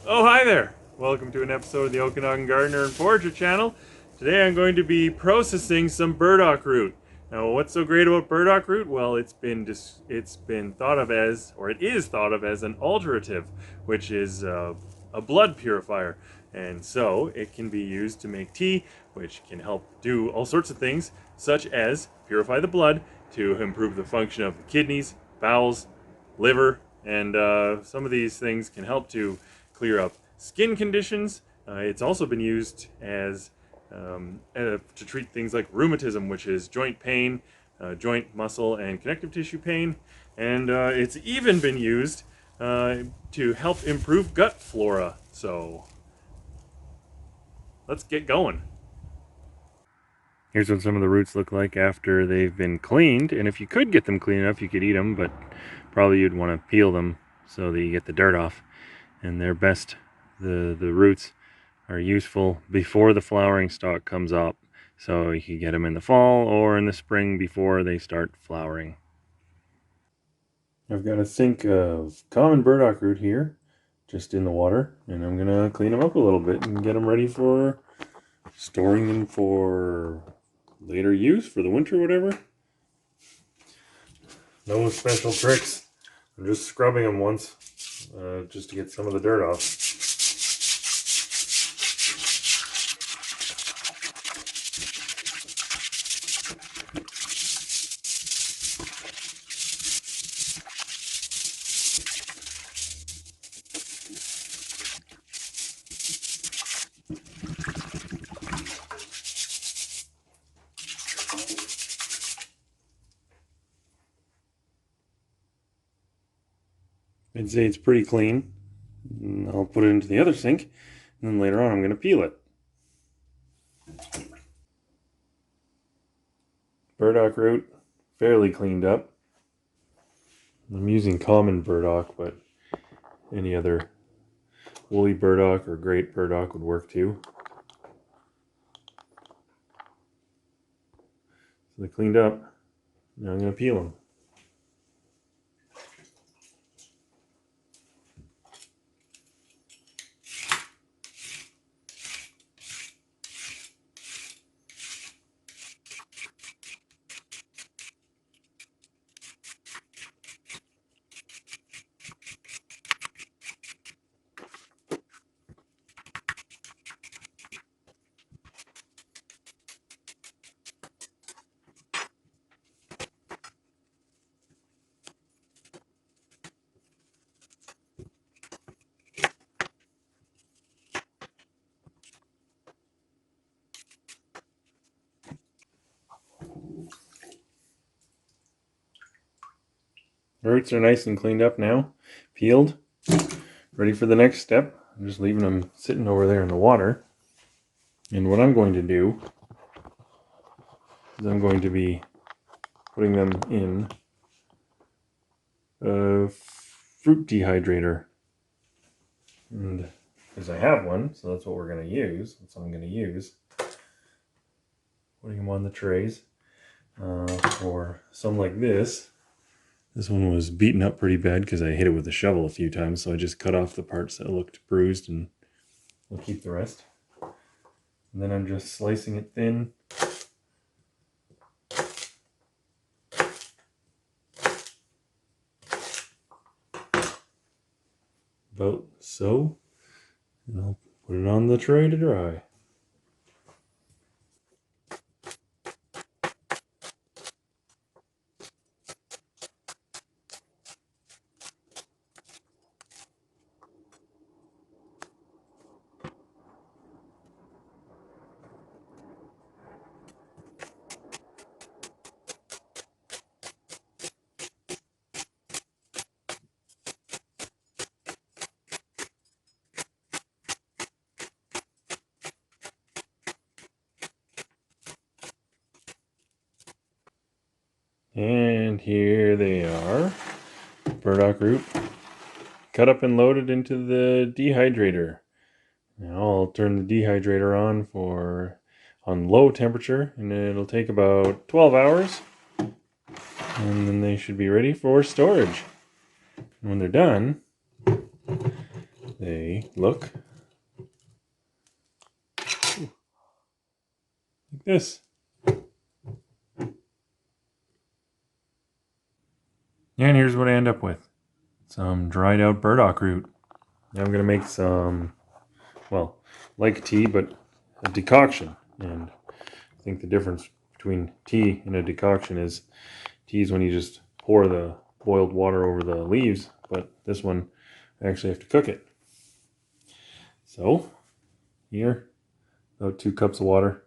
Oh, hi there! Welcome to an episode of the Okanagan Gardener and Forager channel. Today I'm going to be processing some burdock root. Now, what's so great about burdock root? Well, it's been thought of as, or it is thought of as, an alterative, which is a blood purifier. And so it can be used to make tea, which can help do all sorts of things, such as purify the blood to improve the function of the kidneys, bowels, liver, and some of these things can help to clear up skin conditions. It's also been used as to treat things like rheumatism, which is joint pain, joint, muscle, and connective tissue pain. And it's even been used to help improve gut flora. So let's get going. Here's what some of the roots look like after they've been cleaned. And if you could get them clean enough, you could eat them, but probably you'd want to peel them so that you get the dirt off. And they're best, the roots are useful before the flowering stalk comes up. So you can get them in the fall or in the spring before they start flowering. I've got a sink of common burdock root here, just in the water, and I'm gonna clean them up a little bit and get them ready for storing them for later use, for the winter or whatever. No special tricks. I'm just scrubbing them once, just to get some of the dirt off. I'd say it's pretty clean. I'll put it into the other sink, and then later on I'm going to peel it. Burdock root, fairly cleaned up. I'm using common burdock, but any other woolly burdock or great burdock would work too. So they're cleaned up. Now I'm going to peel them. Roots are nice and cleaned up now, peeled, ready for the next step. I'm just leaving them sitting over there in the water. And what I'm going to do is I'm going to be putting them in a fruit dehydrator. And because I have one, so that's what we're going to use. That's what I'm going to use. Putting them on the trays. For some like this. This one was beaten up pretty bad because I hit it with a shovel a few times, so I just cut off the parts that looked bruised and I'll keep the rest. And then I'm just slicing it thin. About so. And I'll put it on the tray to dry. And here they are, burdock root, cut up and loaded into the dehydrator. Now I'll turn the dehydrator on low temperature, and it'll take about 12 hours, and then they should be ready for storage. And when they're done, they look like this. And here's what I end up with. Some dried out burdock root. Now I'm going to make some, well, like tea, but a decoction. And I think the difference between tea and a decoction is tea is when you just pour the boiled water over the leaves, but this one I actually have to cook it. So here, about 2 cups of water.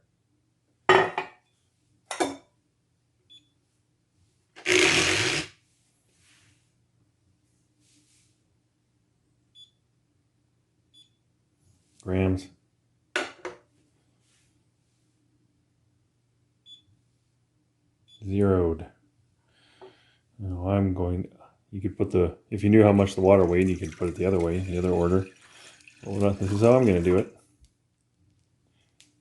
Grams. Zeroed. Now you could put if you knew how much the water weighed, you could put it the other way, the other order. Well, this is how I'm going to do it.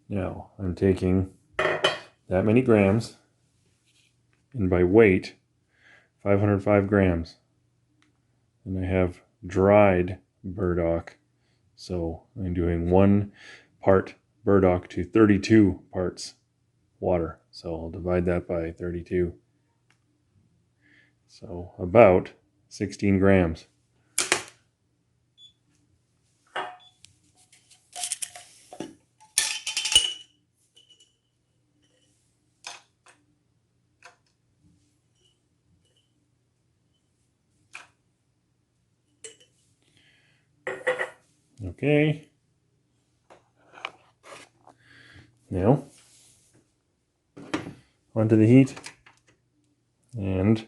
Now, I'm taking that many grams, and by weight, 505 grams. And I have dried burdock, so I'm doing 1 part burdock to 32 parts water. So I'll divide that by 32. So about 16 grams. Okay. Now, onto the heat, and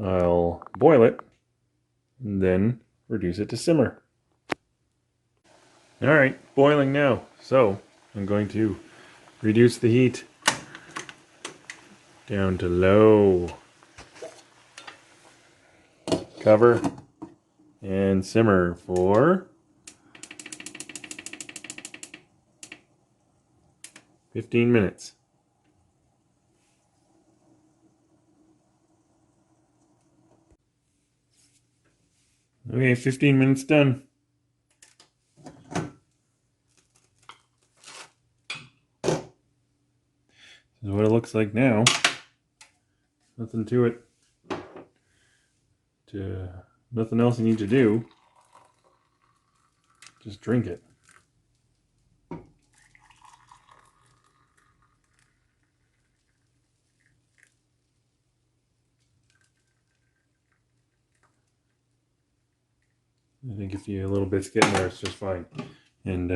I'll boil it, and then reduce it to simmer. Alright, boiling now. So, I'm going to reduce the heat down to low. Cover and simmer for 15 minutes. Okay, 15 minutes done. This is what it looks like now. Nothing to it. Nothing else you need to do. Just drink it. I think if you a little bit's getting there, it's just fine. And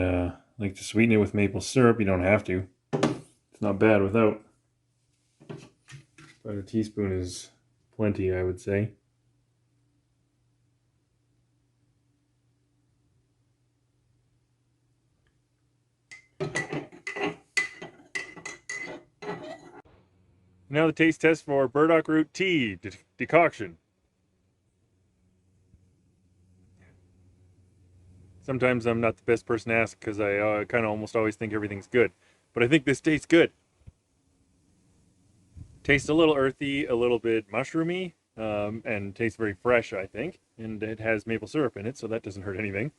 like to sweeten it with maple syrup. You don't have to. It's not bad without. But a teaspoon is plenty, I would say. Now the taste test for burdock root tea decoction. Sometimes I'm not the best person to ask because I kind of almost always think everything's good. But I think this tastes good. Tastes a little earthy, a little bit mushroomy, and tastes very fresh, I think. And it has maple syrup in it, so that doesn't hurt anything.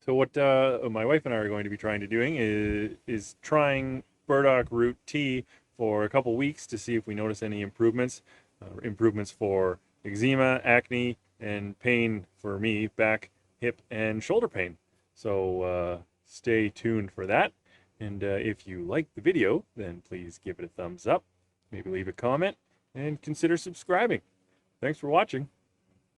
So what my wife and I are going to be trying to doing is trying burdock root tea for a couple weeks to see if we notice any improvements. Improvements for eczema, acne, and pain for me, back, hip, and shoulder pain. So stay tuned for that. And if you like the video, then please give it a thumbs up. Maybe leave a comment and consider subscribing. Thanks for watching.